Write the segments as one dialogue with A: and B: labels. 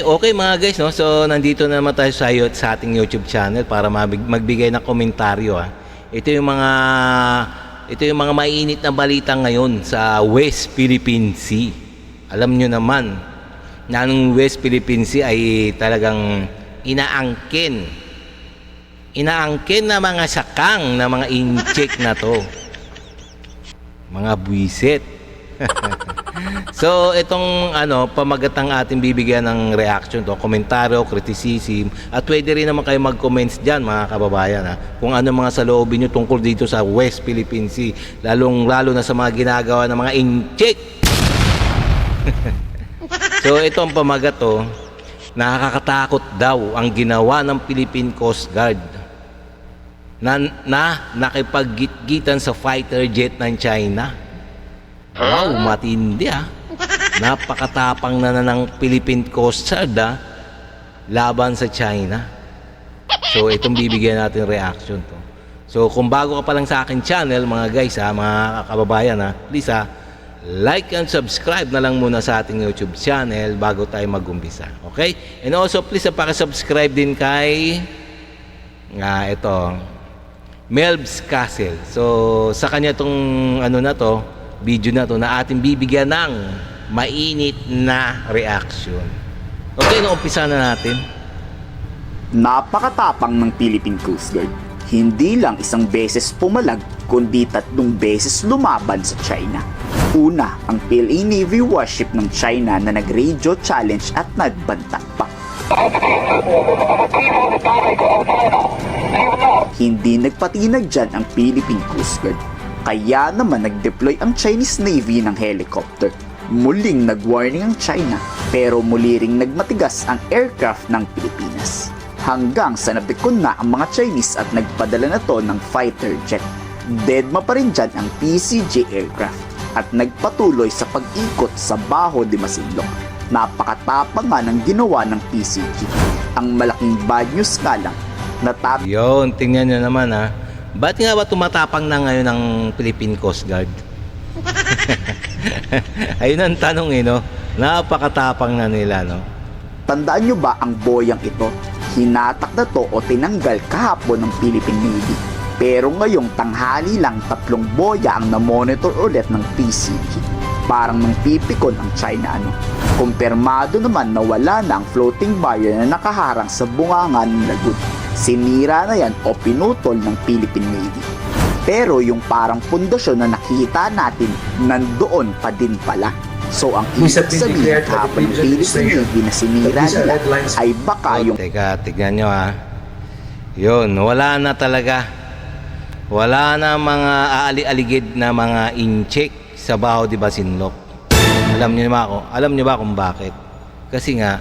A: Okay mga guys, no? So nandito na naman tayo sa ating YouTube channel para magbigay ng komentaryo. Ito yung mga mainit na balita ngayon sa West Philippine Sea. Alam nyo naman na ang West Philippine Sea ay talagang inaangkin na mga sakang na mga incheck na to, mga buwisit. So itong pamagatang ating bibigyan ng reaction to, komentaryo, criticism, at pwede rin naman kayo mag-comments dyan mga kababayan, kung ano mga saloobin nyo tungkol dito sa West Philippine Sea, lalo na sa mga ginagawa ng mga incheck. So itong pamagat to, nakakatakot daw ang ginawa ng Philippine Coast Guard na nakipaggitan sa fighter jet ng China. Wow, matindi Napakatapang na ng Philippine Coast Guard laban sa China. So itong bibigyan natin reaction to. So kung bago ka pa lang sa akin channel mga guys, mga kababayan, please like and subscribe na lang muna sa ating YouTube channel bago tayo mag-umpisa. Okay? And also please paki-subscribe din kay Melbs Castle. So sa kanya tong video na to na ating bibigyan ng mainit na reaction. Okay, umpisa na natin.
B: Napakatapang ng Philippine Coast Guard. Hindi lang isang beses pumalag, kundi 3 beses lumaban sa China. Una, ang PLA Navy warship ng China na nag-radio challenge at nagbanta pa. Hindi nagpatinag dyan ang Philippine Coast Guard. Kaya naman nag-deploy ang Chinese Navy ng helicopter. Muling nag-warning ang China, pero muli ring nagmatigas ang aircraft ng Pilipinas. Hanggang sa napikon na ang mga Chinese at nagpadala na to ng fighter jet. Deadma pa rin dyan ang PCG aircraft at nagpatuloy sa pag-ikot sa Baho de Masinloc. Napakatapang nga ng ginawa ng PCG. Ang malaking bad news nga lang,
A: Yun, tingnan nyo naman Ba't nga ba tumatapang na ngayon ang Philippine Coast Guard? Ayun ang tanong Napakatapang na nila, no?
B: Tandaan nyo ba ang boyang ito? Hinatak na to o tinanggal kahapon ng Philippine Navy. Pero ngayong tanghali lang 3 boya ang na-monitor ulit ng PCG. Parang nang pipikon ang China Kumpirmado naman na wala na ang floating barrier na nakaharang sa bunganga ng lagoon. Sinira na yan o pinutol ng Philippine Navy. Pero yung parang pundasyon na nakita natin, nandoon pa din pala. So ang ibig sabihin kapag ng Philippine Navy na sinira nila ay baka yung...
A: Teka, tignan nyo Yun, wala na talaga. Wala na mga aali-aligid na mga incheck sa Baho de Masinloc. Alam niyo ba kung bakit? Kasi nga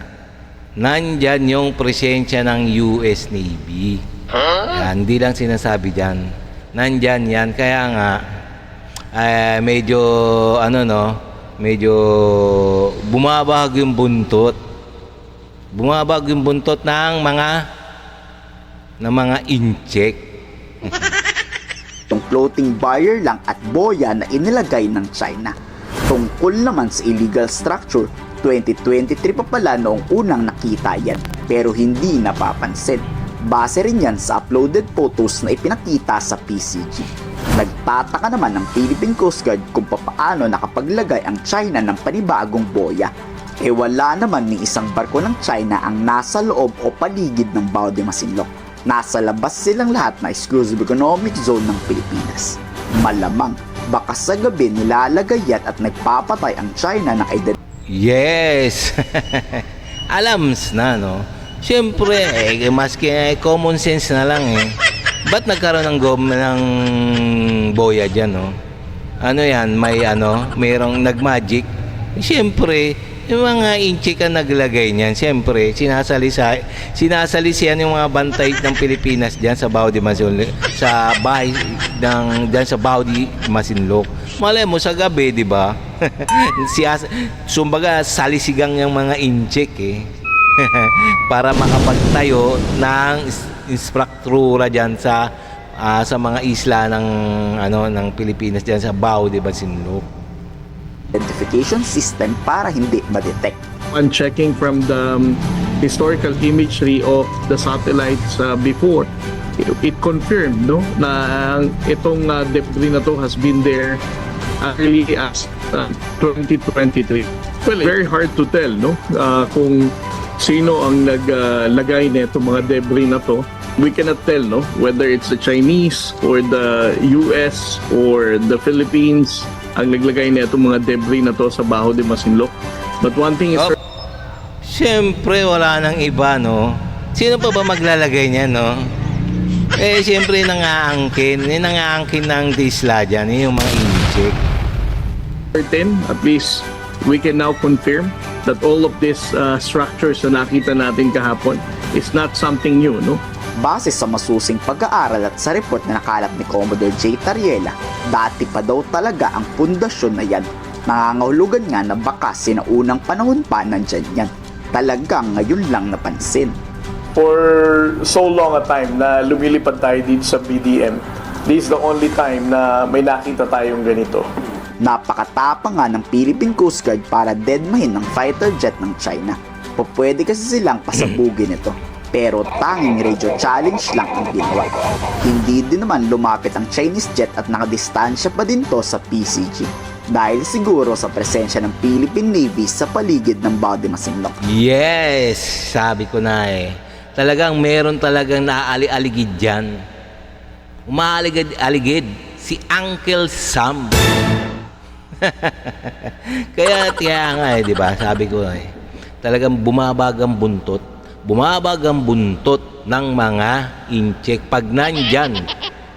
A: nandyan yung presensya ng US Navy. Yan, hindi lang sinasabi dyan. Nandyan yan. Kaya nga, medyo, medyo bumabag yung buntot. Bumabag yung buntot ng mga incheck.
B: Itong floating barrier lang at boya na inilagay ng China. Tungkol naman sa illegal structure, 2023 pa pala noong unang nakita yan, pero hindi napapansin. Base rin yan sa uploaded photos na ipinakita sa PCG. Nagtataka naman ng Philippine Coast Guard kung papaano nakapaglagay ang China ng panibagong boya. Wala naman ni isang barko ng China ang nasa loob o paligid ng Baho de Masinloc. Nasa labas silang lahat na exclusive economic zone ng Pilipinas. Malamang, baka sa gabi nilalagay yan at nagpapatay ang China ng identity.
A: Yes! Alams na, no? Siyempre, maski common sense na lang Ba't nagkaroon ng boya dyan, no? Mayroong nagmagic. Siyempre, yung mga incheck ang naglagay niyan. Siyempre, sinasalisihan yung mga bantay ng Pilipinas dyan sa Baho de Masinloc. Sa Baho de Masinloc. Malay mo sa gabi, di ba? Sumbaga, salisigang yung mga incheck para makapagtayo ng infrastruktura diyan sa mga isla ng Pilipinas diyan sa Baho de Masinloc.
B: Identification system para hindi ma-detect.
C: on checking from the historical imagery of the satellites before, it confirmed no na itong debris na to has been there early as 2023. Well, very hard to tell no kung sino ang naglagay nito mga debris na to. We cannot tell no whether it's the Chinese or the US or the Philippines ang naglagay nito mga debris na to sa Baho de Masinloc. But one thing is
A: Oh, siyempre wala nang iba, no? Sino pa ba maglalagay niya, no? Eh, siyempre nangaangkin. Nangaangkin ng disla dyan, yung mga incheck.
C: certain, at least we can now confirm that all of these structures na nakita natin kahapon is not something new, no?
B: Base sa masusing pag-aaral at sa report na nakalap ni Commodore J. Tariela, dati pa daw talaga ang pundasyon na yan. Nangangahulugan nga na baka sinaunang panahon pa nandyan yan. Talagang ngayon lang napansin.
D: For so long a time na lumilipad tayo dito sa BDM, this is the only time na may nakita tayong ganito.
B: Napakatapang nga ng Philippine Coast Guard para deadmahin ng fighter jet ng China. Pwede kasi silang pasabugin ito. Pero tanging radio challenge lang ang ginawa. Hindi din naman lumapit ang Chinese jet at nakadistansya pa din to sa PCG. Dahil siguro sa presensya ng Philippine Navy sa paligid ng Baho de Masinloc.
A: Yes! Sabi ko na eh. Talagang meron talagang naaali-aligid dyan. Umaaligid si Uncle Sam. Kaya nga eh, di ba? Sabi ko eh. Talagang bumabag ang buntot ng mga incheck pag nandyan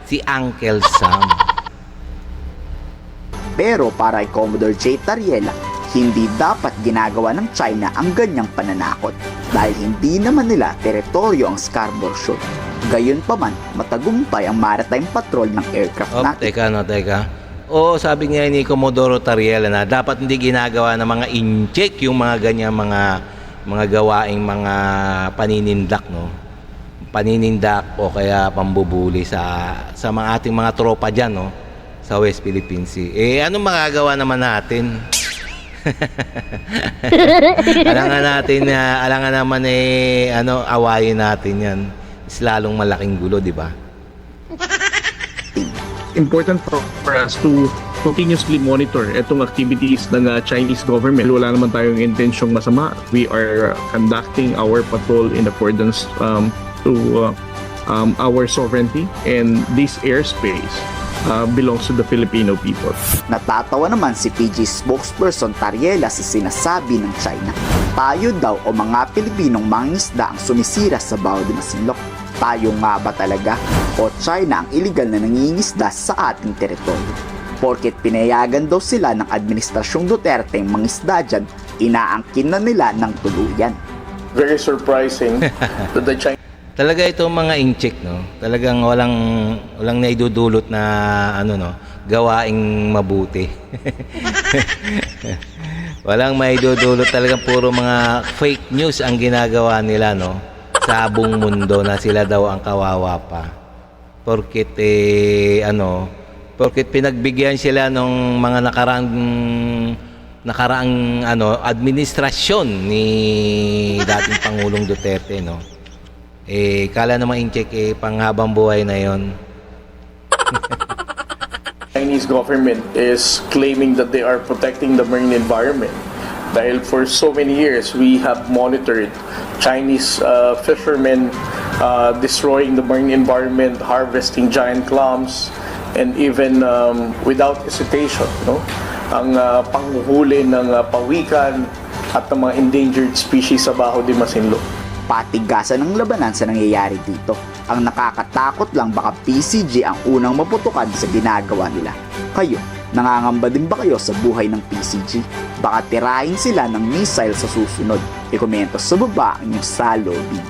A: si Uncle Sam.
B: Pero para kay Commodore J. Tariela, hindi dapat ginagawa ng China ang ganyang pananakot dahil hindi naman nila teritoryo ang Scarborough Shoal. Gayunpaman, matagumpay ang maritime patrol ng aircraft natin.
A: Teka. Oo, sabi nga ni Commodore Tariela na dapat hindi ginagawa ng mga incheck yung mga ganyang mga gawaing mga paninindak, no? Paninindak o kaya pambubuli sa mga ating mga tropa dyan, no? Sa West Philippine Sea. Eh, anong magagawa naman natin? Alangan naman awayin natin yan. Is lalong malaking gulo, di ba?
C: Important for us to continuously monitor itong activities ng Chinese government. Wala naman tayong intensyong masama. We are conducting our patrol in accordance to our sovereignty, and this airspace belongs to the Filipino people.
B: Natatawa naman si PG spokesperson Tariela sa sinasabi ng China. Tayo daw o mga Pilipinong mangingisda ang sumisira sa Baho de Masinloc. Tayo nga ba talaga? O China ang illegal na nangingisda sa ating teritoryo? Porket pinayagan daw sila ng Administrasyong Duterte ang mangisda dyan, inaangkin na nila ng tuluyan.
D: Very surprising that the Chinese
A: Talaga itong mga incheck, no? Talagang walang naidudulot na gawaing mabuti. Walang maidudulot, talagang puro mga fake news ang ginagawa nila, no? Sa buong mundo na sila daw ang kawawa pa. Porket porket pinagbigyan sila ng mga nakaraang administrasyon ni dating Pangulong Duterte, no? Eh, kala naman incheck panghabang buhay na yon.
D: Chinese government is claiming that they are protecting the marine environment. Dahil for so many years, we have monitored Chinese fishermen destroying the marine environment, harvesting giant clams, and even without hesitation, no? Ang panghuhuli ng pawikan at ng mga endangered species sa Baho de Masinloc.
B: Patigasan ng labanan sa nangyayari dito. Ang nakakatakot lang baka PCG ang unang maputukan sa ginagawa nila. Kayo, nangangamba din ba kayo sa buhay ng PCG? Baka tirahin sila ng missile sa susunod. I-komento sa baba ang inyong salobin.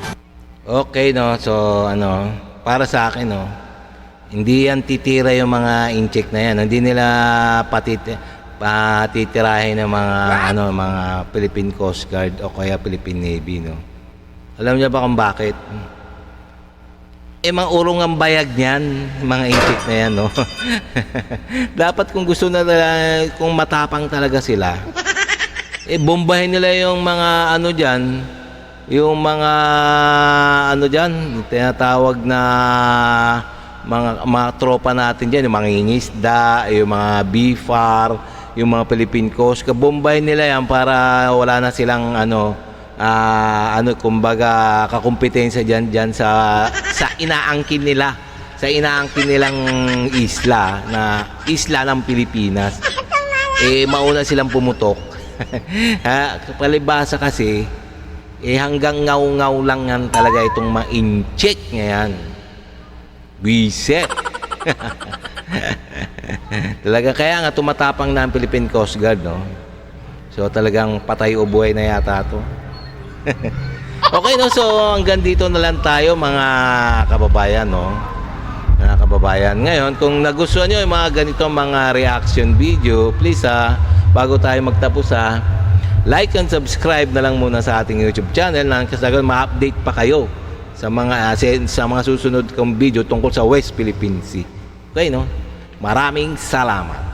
A: Okay, no. So, para sa akin, no, hindi yan titira yung mga incheck na yan. Hindi nila patitirahin ng mga Philippine Coast Guard o kaya Philippine Navy, no. Alam niyo ba kung bakit? Mga urong ang bayag niyan, mga incheck na yan, no. Dapat kung gusto kung matapang talaga sila, bombahin nila yung mga ano diyan, yung mga ano diyan, tinatawag na mga tropa natin diyan, yung mga ingisda, yung mga BFAR, yung mga Philippine Coast, kabombahin nila yan para wala na silang kumbaga kakumpetensya diyan sa inaangkin nila, sa inaangkin nilang isla ng Pilipinas. Mauna silang pumutok. Palibasa kasi hanggang ngaw-ngaw lang yan talaga itong ma-incheck ngayon. Biset. Talaga kaya nga tumatapang na ang Philippine Coast Guard, no? So talagang patay o buhay na yata to. Okay, no? So hanggang dito na lang tayo mga kababayan, no? Mga kababayan. Ngayon, kung nagustuhan nyo yung mga ganitong mga reaction video, please bago tayo magtapos like and subscribe na lang muna sa ating YouTube channel na kasi ma-update pa kayo sa mga susunod kong video tungkol sa West Philippine Sea. Okay, no? Maraming salamat.